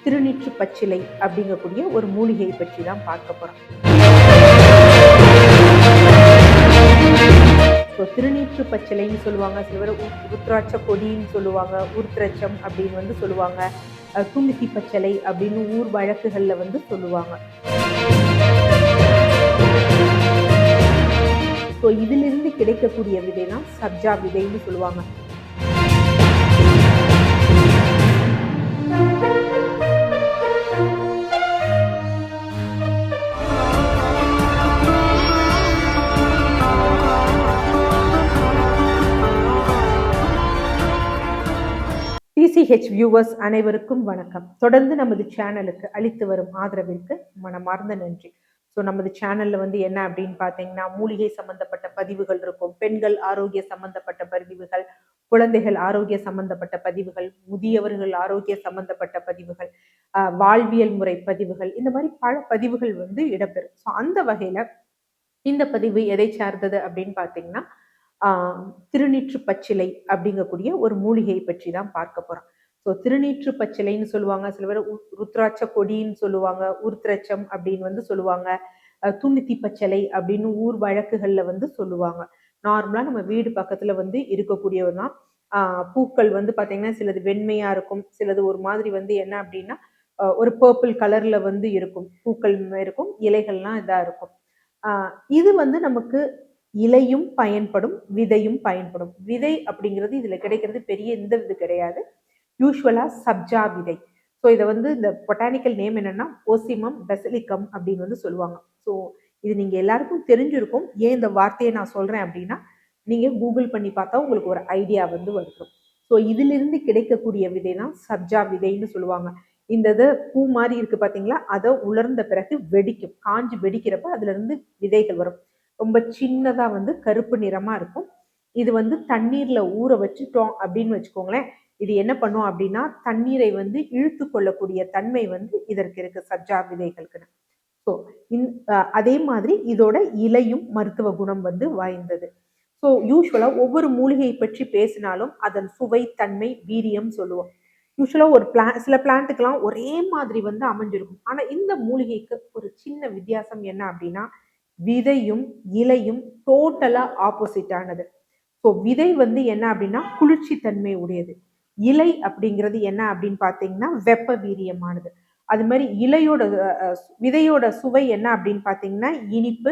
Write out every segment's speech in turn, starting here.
திருநீற்று பச்சிலை அப்படிங்கக்கூடிய ஒரு மூலிகையை பற்றி தான் பார்க்க போறோம். திருநீற்று பச்சிலைன்னு சொல்லுவாங்க, சில பேர் உருத்திராட்ச கொடின்னு சொல்லுவாங்க, உருத்திரச்சம் அப்படின்னு வந்து சொல்லுவாங்க, துணித்தி பச்சிலை அப்படின்னு ஊர் வழக்குகள்ல வந்து சொல்லுவாங்க. இதிலிருந்து கிடைக்கக்கூடிய விதை தான் சப்ஜா விதைன்னு சொல்லுவாங்க. TCH வியூவர்ஸ் அனைவருக்கும் வணக்கம். தொடர்ந்து நமது சேனலுக்கு அளித்து வரும் ஆதரவிற்கு மனமார்ந்த நன்றி. நமது சேனல்ல வந்து என்ன அப்படின்னு பார்த்தீங்கன்னா, மூலிகை சம்பந்தப்பட்ட பதிவுகள் இருக்கும், பெண்கள் ஆரோக்கிய சம்பந்தப்பட்ட பதிவுகள், குழந்தைகள் ஆரோக்கிய சம்பந்தப்பட்ட பதிவுகள், முதியவர்கள் ஆரோக்கிய சம்பந்தப்பட்ட பதிவுகள், வாழ்வியல் முறை பதிவுகள், இந்த மாதிரி பல பதிவுகள் வந்து இடம்பெறும். அந்த வகையில இந்த பதிவு எதை சார்ந்தது அப்படின்னு பார்த்தீங்கன்னா, திருநீற்று பச்சிலை அப்படிங்கக்கூடிய ஒரு மூலிகையை பற்றி தான் பார்க்க போறோம். திருநீற்று பச்சிலைன்னு சொல்லுவாங்க, சில பேர் ருத்ராட்ச கொடின்னு சொல்லுவாங்க, உருத்திரச்சம் அப்படின்னு வந்து சொல்லுவாங்க, துணித்தி பச்சிலை அப்படின்னு ஊர் வழக்குகள்ல வந்து சொல்லுவாங்க. நார்மலா நம்ம வீடு பக்கத்துல வந்து இருக்கக்கூடியவர்தான். பூக்கள் வந்து பாத்தீங்கன்னா சிலது வெண்மையா இருக்கும், சிலது ஒரு மாதிரி வந்து என்ன அப்படின்னா ஒரு பர்பிள் கலர்ல வந்து இருக்கும், பூக்கள் இருக்கும், இலைகள்லாம் இதா இருக்கும். இது வந்து நமக்கு இலையும் பயன்படும், விதையும் பயன்படும். விதை அப்படிங்கிறது இதுல கிடைக்கிறது பெரிய எந்த இது கிடையாது, யூஸ்வலா சப்ஜா விதை. இதை வந்து இந்த பொட்டானிக்கல் நேம் என்னன்னா ஓசிமம் பெசிலிக்கம் அப்படின்னு வந்து சொல்லுவாங்க. இது நீங்க எல்லாருக்கும் தெரிஞ்சிருக்கும். ஏன் இந்த வார்த்தையை நான் சொல்றேன் அப்படின்னா, நீங்க கூகுள் பண்ணி பார்த்தா உங்களுக்கு ஒரு ஐடியா வந்து வரும். இதிலிருந்து கிடைக்கக்கூடிய விதை தான் சப்ஜா விதைன்னு சொல்லுவாங்க. இந்த இது பூ மாதிரி இருக்கு பாத்தீங்களா, அதை உலர்ந்த பிறகு வெடிக்கும், காஞ்சு வெடிக்கிறப்ப அதுல இருந்து விதைகள் வரும். ரொம்ப சின்னதா வந்து கருப்பு நிறமா இருக்கும். இது வந்து தண்ணீர்ல ஊற வச்சுட்டோம் அப்படின்னு வச்சுக்கோங்களேன், இது என்ன பண்ணும் அப்படின்னா தண்ணீரை வந்து இழுத்து கொள்ளக்கூடிய தன்மை வந்து இதற்கு இருக்கு, சப்ஜா விதைகளுக்கு. அதே மாதிரி இதோட இலையும் மருத்துவ குணம் வந்து வாய்ந்தது. யூஸ்வலா ஒவ்வொரு மூலிகையை பற்றி பேசினாலும் அதன் சுவை, தன்மை, வீரியம் சொல்லுவோம். யூஸ்வலா ஒரு சில பிளான்ட்டுக்கெல்லாம் ஒரே மாதிரி வந்து அமைஞ்சிருக்கும். ஆனா இந்த மூலிகைக்கு ஒரு சின்ன வித்தியாசம் என்ன அப்படின்னா, விதையும் இலையும் டோட்டலா ஆப்போசிட் ஆனது. விதை வந்து என்ன அப்படின்னா குளிர்ச்சி தன்மை உடையது, இலை அப்படிங்கிறது என்ன அப்படின்னு பாத்தீங்கன்னா வெப்ப வீரியமானது. அது மாதிரி இலையோட விதையோட சுவை என்ன அப்படின்னு பாத்தீங்கன்னா இனிப்பு,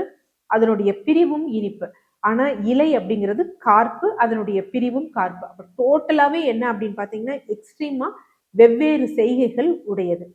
அதனுடைய பிரிவும் இனிப்பு. ஆனா இலை அப்படிங்கிறது கார்ப்பு, அதனுடைய பிரிவும் கார்ப்பு. அப்ப டோட்டலாவே என்ன அப்படின்னு பாத்தீங்கன்னா எக்ஸ்ட்ரீமா வெவ்வேறு செய்கைகள் உடையது.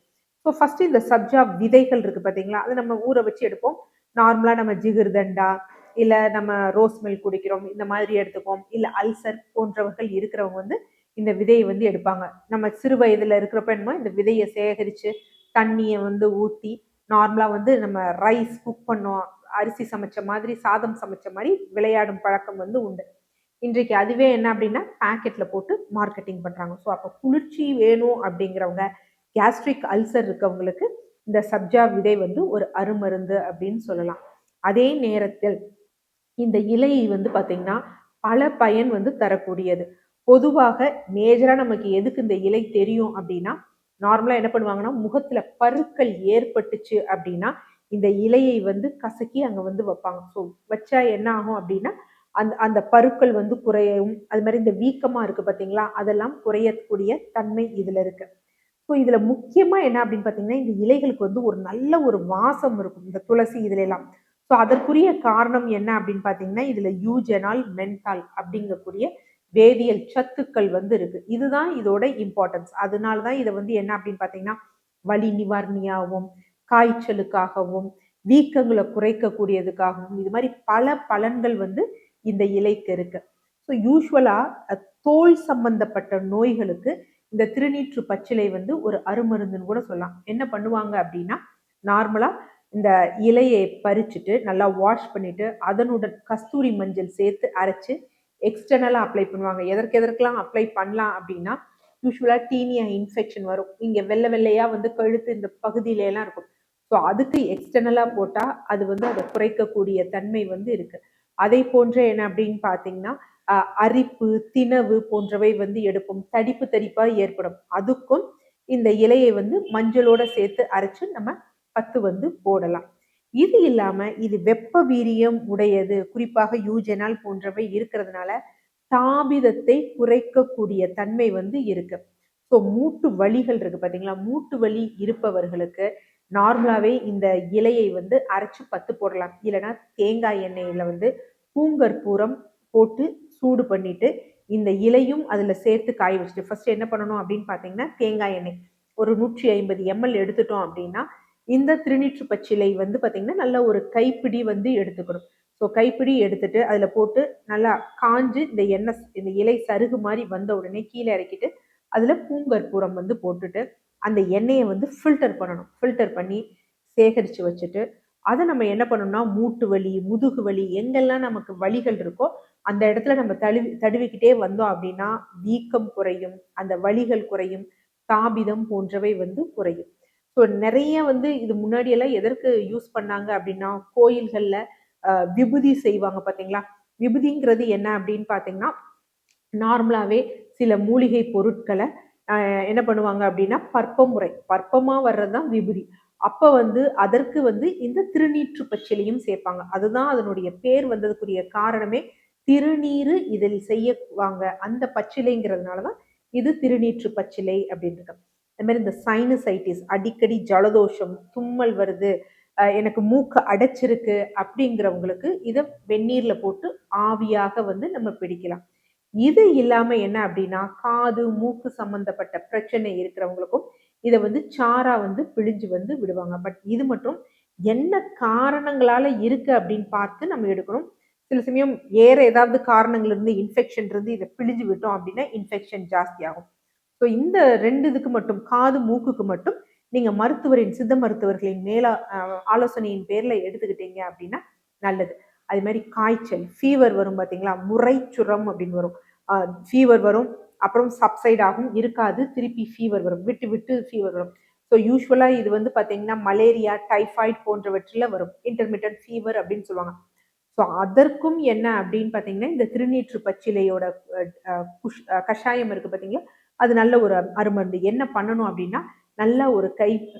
ஃபர்ஸ்ட் இந்த சப்ஜா விதைகள் இருக்கு பாத்தீங்களா, அதை நம்ம ஊற வச்சு எடுப்போம். நார்மலா நம்ம ஜிகிர்தண்டா இல்ல நம்ம ரோஸ் மில்க் குடிக்கிறோம், இந்த மாதிரி எடுத்துப்போம். இல்ல அல்சர் போன்றவர்கள் இருக்கிறவங்க வந்து இந்த விதையை வந்து எடுப்பாங்க. நம்ம சிறு வயதுல இருக்கிறப்ப என்னமோ இந்த விதையை சேகரிச்சு தண்ணியை வந்து ஊத்தி நார்மலா வந்து நம்ம ரைஸ் குக் பண்ணோம், அரிசி சமைச்ச மாதிரி, சாதம் சமைச்ச மாதிரி விளையாடும் பழக்கம் வந்து உண்டு. இன்றைக்கு அதுவே என்ன அப்படின்னா பேக்கெட்ல போட்டு மார்க்கெட்டிங் பண்றாங்க. அப்ப குளிர்ச்சி வேணும் அப்படிங்கிறவங்க, கேஸ்ட்ரிக் அல்சர் இருக்கவங்களுக்கு இந்த சப்ஜா விதை வந்து ஒரு அருமருந்து அப்படின்னு சொல்லலாம். அதே நேரத்தில் இந்த இலை வந்து பாத்தீங்கன்னா பல பயன் வந்து தரக்கூடியது. பொதுவாக மேஜரா நமக்கு எதுக்கு இந்த இலை தெரியும் அப்படின்னா, நார்மலா என்ன பண்ணுவாங்கன்னா முகத்துல பருக்கள் ஏற்பட்டுச்சு அப்படின்னா இந்த இலையை வந்து கசக்கி அங்க வந்து வைப்பாங்க. வச்சா என்ன ஆகும் அப்படின்னா அந்த அந்த பருக்கள் வந்து குறையும். அது மாதிரி இந்த வீக்கமா இருக்கு பாத்தீங்களா, அதெல்லாம் குறையக்கூடிய தன்மை இதுல இருக்கு. இதுல முக்கியமா என்ன அப்படின்னு பாத்தீங்கன்னா, இந்த இலைகளுக்கு வந்து ஒரு நல்ல ஒரு வாசம் இருக்கும், இந்த துளசி இதுல எல்லாம். அதற்குரிய காரணம் என்ன அப்படின்னு பாத்தீங்கன்னா, இதுல யூஜெனால் மென்தால் அப்படிங்கக்கூடிய வேதியியல் சத்துக்கள் வந்து இருக்கு. இதுதான் இதோட இம்பார்ட்டன்ஸ். அதனாலதான் இதை வந்து என்ன அப்படின்னு பாத்தீங்கன்னா வலி நிவாரணியாகவும், காய்ச்சலுக்காகவும், வீக்கங்களை குறைக்கக்கூடியதுக்காகவும், இது மாதிரி பல பலன்கள் வந்து இந்த இலைக்கு இருக்கு. யூஸ்வலா தோல் சம்பந்தப்பட்ட நோய்களுக்கு இந்த திருநீற்று பச்சிலை வந்து ஒரு அருமருந்துன்னு கூட சொல்லலாம். என்ன பண்ணுவாங்க அப்படின்னா, நார்மலா இந்த இலையை பறிச்சுட்டு நல்லா வாஷ் பண்ணிட்டு அதனுடன் கஸ்தூரி மஞ்சள் சேர்த்து அரைச்சு எக்ஸ்டர்னலா அப்ளை பண்ணுவாங்க. எதற்கெல்லாம் அப்ளை பண்ணலாம் அப்படின்னா, யூஸ்வலா டீனியா இன்ஃபெக்ஷன் வரும், இங்க வெள்ளை வெள்ளையா வந்து கழுத்து இந்த பகுதியில எல்லாம் இருக்கும். அதுக்கு எக்ஸ்டர்னலா போட்டா அது வந்து அதை குறைக்கக்கூடிய தன்மை வந்து இருக்கு. அதை போன்ற என்ன அப்படின்னு பாத்தீங்கன்னா அரிப்பு, திணவு போன்றவை வந்து எடுக்கும், தடிப்பு தடிப்பா ஏற்படும். அதுக்கும் இந்த இலையை வந்து மஞ்சளோட சேர்த்து அரைச்சு நம்ம பத்து வந்து போடலாம். இது இல்லாம இது வெப்ப வீரியம் உடையது, குறிப்பாக யூஜெனால் போன்றவை இருக்கிறதுனால தாபிதத்தை குறைக்கக்கூடிய தன்மை வந்து இருக்கு. ஸோ மூட்டு வலிகள் இருக்கு பாத்தீங்களா, மூட்டு வலி இருப்பவர்களுக்கு நார்மலாவே இந்த இலையை வந்து அரைச்சு பத்து போடலாம். இல்லைன்னா தேங்காய் எண்ணெயில வந்து பூங்கற்பூரம் போட்டு சூடு பண்ணிட்டு இந்த இலையும் அதுல சேர்த்து காய வச்சுட்டு ஃபர்ஸ்ட் என்ன பண்ணணும் அப்படின்னு பாத்தீங்கன்னா, தேங்காய் எண்ணெய் ஒரு 150 ml எடுத்துட்டோம் அப்படின்னா, இந்த திருநீற்று பச்சிலை வந்து பாத்தீங்கன்னா நல்ல ஒரு கைப்பிடி வந்து எடுத்துக்கணும். ஸோ கைப்பிடி எடுத்துட்டு அதுல போட்டு நல்லா காஞ்சு இந்த எண்ணெய் இந்த இலை சருகு மாதிரி வந்த உடனே கீழே இறக்கிட்டு அதுல பூங்கற்பூரம் வந்து போட்டுட்டு அந்த எண்ணெயை வந்து ஃபில்டர் பண்ணணும். ஃபில்டர் பண்ணி சேகரிச்சு வச்சுட்டு அதை நம்ம என்ன பண்ணணும்னா மூட்டு வலி, முதுகு வலி, எங்கெல்லாம் நமக்கு வலிகள் இருக்கோ அந்த இடத்துல நம்ம தடுவிக்கிட்டே வந்தோம் அப்படின்னா வீக்கம் குறையும், அந்த வலிகள் குறையும், தாபிதம் போன்றவை வந்து குறையும். ஸோ நிறைய வந்து இது முன்னாடி எல்லாம் எதற்கு யூஸ் பண்ணாங்க அப்படின்னா, கோயில்கள்ல விபூதி செய்வாங்க பாத்தீங்களா. விபூதிங்கிறது என்ன அப்படின்னு பாத்தீங்கன்னா, நார்மலாவே சில மூலிகை பொருட்களை என்ன பண்ணுவாங்க அப்படின்னா பற்பமா வர்றதுதான் விபூதி. அப்ப வந்து அதற்கு வந்து இந்த திருநீற்று பச்சிலையும் சேர்ப்பாங்க. அதுதான் அதனுடைய பேர் வந்ததுக்குரிய காரணமே. திருநீறு இதில் செய்யவாங்க அந்த பச்சிலைங்கிறதுனாலதான் இது திருநீற்று பச்சிலை அப்படின்றது. அது மாதிரி இந்த சைனசைட்டிஸ், அடிக்கடி ஜலதோஷம், தும்மல் வருது, எனக்கு மூக்கு அடைச்சிருக்கு அப்படிங்கிறவங்களுக்கு இதை வெந்நீர்ல போட்டு ஆவியாக வந்து நம்ம பிடிக்கலாம். இது இல்லாம என்ன அப்படின்னா, காது மூக்கு சம்பந்தப்பட்ட பிரச்சனை இருக்கிறவங்களுக்கும் இதை வந்து சாரா வந்து பிழிஞ்சு வந்து விடுவாங்க. பட் இது மட்டும் என்ன காரணங்களால இருக்கு அப்படின்னு பார்த்து நம்ம எடுக்கணும். சில சமயம் வேற ஏதாவது காரணங்கள் இருந்து இன்ஃபெக்ஷன் இருந்து இதை பிழிஞ்சு விட்டோம் அப்படின்னா இன்ஃபெக்ஷன் ஜாஸ்தி ஆகும். ஸோ இந்த 2 இதுக்கு மட்டும், காது மூக்குக்கு மட்டும் நீங்க மருத்துவரின் சித்த மருத்துவர்களின் ஆலோசனையின் பேர்ல எடுத்துக்கிட்டீங்க அப்படின்னா நல்லது. அதே மாதிரி காய்ச்சல், ஃபீவர் வரும் பாத்தீங்களா, முறைச்சுரம் அப்படின்னு வரும். ஃபீவர் வரும், அப்புறம் சப்சைட் ஆகும், இருக்காது, திருப்பி ஃபீவர் வரும், விட்டு விட்டு ஃபீவர் வரும். ஸோ யூஸ்வலா இது வந்து பாத்தீங்கன்னா மலேரியா, டைஃபாய்டு போன்றவற்றில் வரும். இன்டர்மிட்டன்ட் ஃபீவர் அப்படின்னு சொல்லுவாங்க. ஸோ அதற்கும் என்ன அப்படின்னு பார்த்தீங்கன்னா, இந்த திருநீற்று பச்சிலையோட கஷாயம் இருக்கு பார்த்தீங்களா, அது நல்ல ஒரு அருமருந்து. என்ன பண்ணணும் அப்படின்னா, நல்லா ஒரு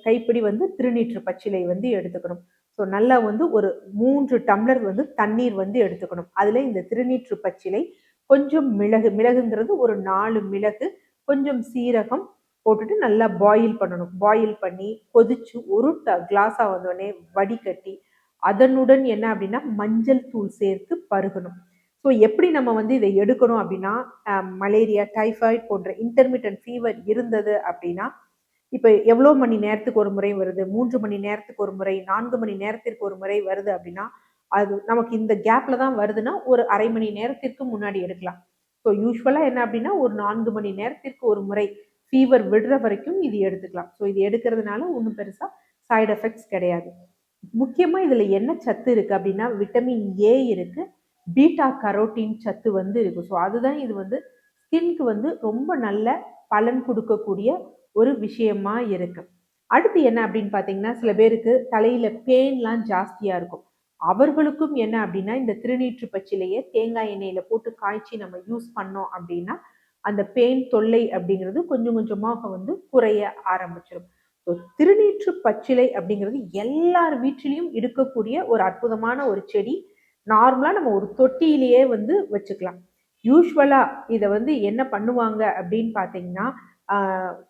கைப்பிடி வந்து திருநீற்று பச்சிலை வந்து எடுத்துக்கணும். ஸோ நல்லா வந்து ஒரு 3 டம்ளர் வந்து தண்ணீர் வந்து எடுத்துக்கணும். அதில் இந்த திருநீற்று பச்சிலை, கொஞ்சம் மிளகு, மிளகுங்கிறது ஒரு 4 மிளகு, கொஞ்சம் சீரகம் போட்டுட்டு நல்லா பாயில் பண்ணணும். பாயில் பண்ணி கொதிச்சு ஒரு கிளாஸா வந்தோடனே வடிகட்டி அதனுடன் என்ன அப்படின்னா மஞ்சள் தூள் சேர்த்து பருகணும். ஸோ எப்படி நம்ம வந்து இதை எடுக்கணும் அப்படின்னா, மலேரியா, டைஃபாய்டு போன்ற இன்டர்மிட்டன்ட் ஃபீவர் இருந்தது அப்படின்னா, இப்போ எவ்வளோ மணி நேரத்துக்கு ஒரு முறை வருது, 3 மணி நேரத்துக்கு ஒரு முறை, 4 மணி நேரத்திற்கு ஒரு முறை வருது அப்படின்னா, அது நமக்கு இந்த கேப்ல தான் வருதுன்னா ஒரு அரை மணி நேரத்திற்கு முன்னாடி எடுக்கலாம். ஸோ யூஸ்வலா என்ன அப்படின்னா ஒரு 4 மணி நேரத்திற்கு ஒரு முறை ஃபீவர் விடுற வரைக்கும் இது எடுத்துக்கலாம். ஸோ இது எடுக்கிறதுனால ஒன்றும் பெருசா சைடு எஃபெக்ட்ஸ் கிடையாது. முக்கியமா இதுல என்ன சத்து இருக்கு அப்படின்னா விட்டமின் ஏ இருக்கு, பீட்டா கரோட்டின் சத்து வந்து இருக்கு. ஸோ அதுதான் இது வந்து ஸ்கின்க்கு வந்து ரொம்ப நல்ல பலன் கொடுக்கக்கூடிய ஒரு விஷயமா இருக்கு. அடுத்து என்ன அப்படின்னு பார்த்தீங்கன்னா, சில பேருக்கு தலையில பேன்லாம் ஜாஸ்தியா இருக்கும். அவர்களுக்கும் என்ன அப்படின்னா, இந்த திருநீற்று பச்சிலையை தேங்காய் எண்ணெயில போட்டு காய்ச்சி நம்ம யூஸ் பண்ணோம் அப்படின்னா அந்த பெயின் தொல்லை அப்படிங்கிறது கொஞ்சம் கொஞ்சமாக வந்து குறைய ஆரம்பிச்சிடும். திருநீற்று பச்சிலை அப்படிங்கிறது எல்லார் வீட்டிலையும் இருக்கக்கூடிய ஒரு அற்புதமான ஒரு செடி. நார்மலா நம்ம ஒரு தொட்டியிலேயே வந்து வச்சுக்கலாம். யூஸ்வலா இதை வந்து என்ன பண்ணுவாங்க அப்படின்னு பார்த்தீங்கன்னா,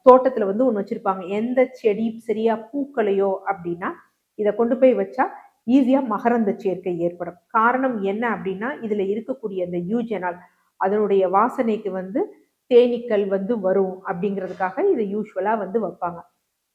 தோட்டத்துல வந்து ஒன்று வச்சிருப்பாங்க. எந்த செடி சரியா பூக்களையோ அப்படின்னா இதை கொண்டு போய் வச்சா ஈஸியா மகரந்த சேர்க்கை ஏற்படும். காரணம் என்ன அப்படின்னா, இதுல இருக்கக்கூடிய இந்த யூஜெனால் அதனுடைய வாசனைக்கு வந்து தேனீக்கள் வந்து வரும் அப்படிங்கிறதுக்காக இதை யூஸ்வலா வந்து வைப்பாங்க.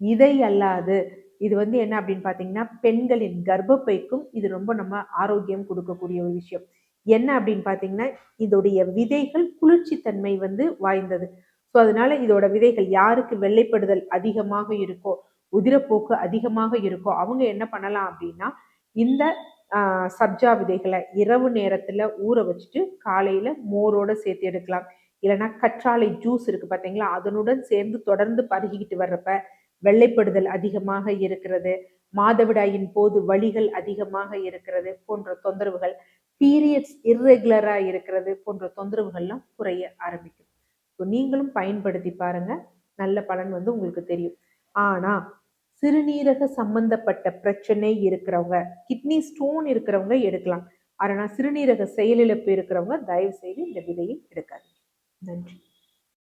இதை அல்லாது இது வந்து என்ன அப்படின்னு பார்த்தீங்கன்னா, பெண்களின் கர்ப்பப்பைக்கும் இது ரொம்ப நம்ம ஆரோக்கியம் கொடுக்கக்கூடிய ஒரு விஷயம். என்ன அப்படின்னு பார்த்தீங்கன்னா, இதோடைய விதைகள் குளிர்ச்சி தன்மை வந்து வாய்ந்தது. ஸோ அதனால இதோட விதைகள் யாருக்கு வெள்ளைப்படுதல் அதிகமாக இருக்கோ, உதிரப்போக்கு அதிகமாக இருக்கோ, அவங்க என்ன பண்ணலாம் அப்படின்னா, இந்த சப்ஜா விதைகளை இரவு நேரத்துல ஊற வச்சுட்டு காலையில மோரோட சேர்த்து எடுக்கலாம். இல்லைன்னா கற்றாழை ஜூஸ் இருக்கு பார்த்தீங்களா, அதனுடன் சேர்ந்து தொடர்ந்து பருகிக்கிட்டு வர்றப்ப வெள்ளைப்படுதல் அதிகமாக இருக்கிறது, மாதவிடாயின் போது வலிகள் அதிகமாக இருக்கிறது போன்ற தொந்தரவுகள், பீரியட்ஸ் இர்ரெகுலரா இருக்கிறது போன்ற தொந்தரவுகள்லாம் குறைய ஆரம்பிக்கும். ஸோ நீங்களும் பயன்படுத்தி பாருங்க. நல்ல பலன் வந்து உங்களுக்கு தெரியும். ஆனா சிறுநீரக சம்பந்தப்பட்ட பிரச்சனை இருக்கிறவங்க, கிட்னி ஸ்டோன் இருக்கிறவங்க எடுக்கலாம். ஆனா சிறுநீரக செயலிழப்பு இருக்கிறவங்க தயவு செய்து இந்த விதையை எடுக்காதீங்க. நன்றி.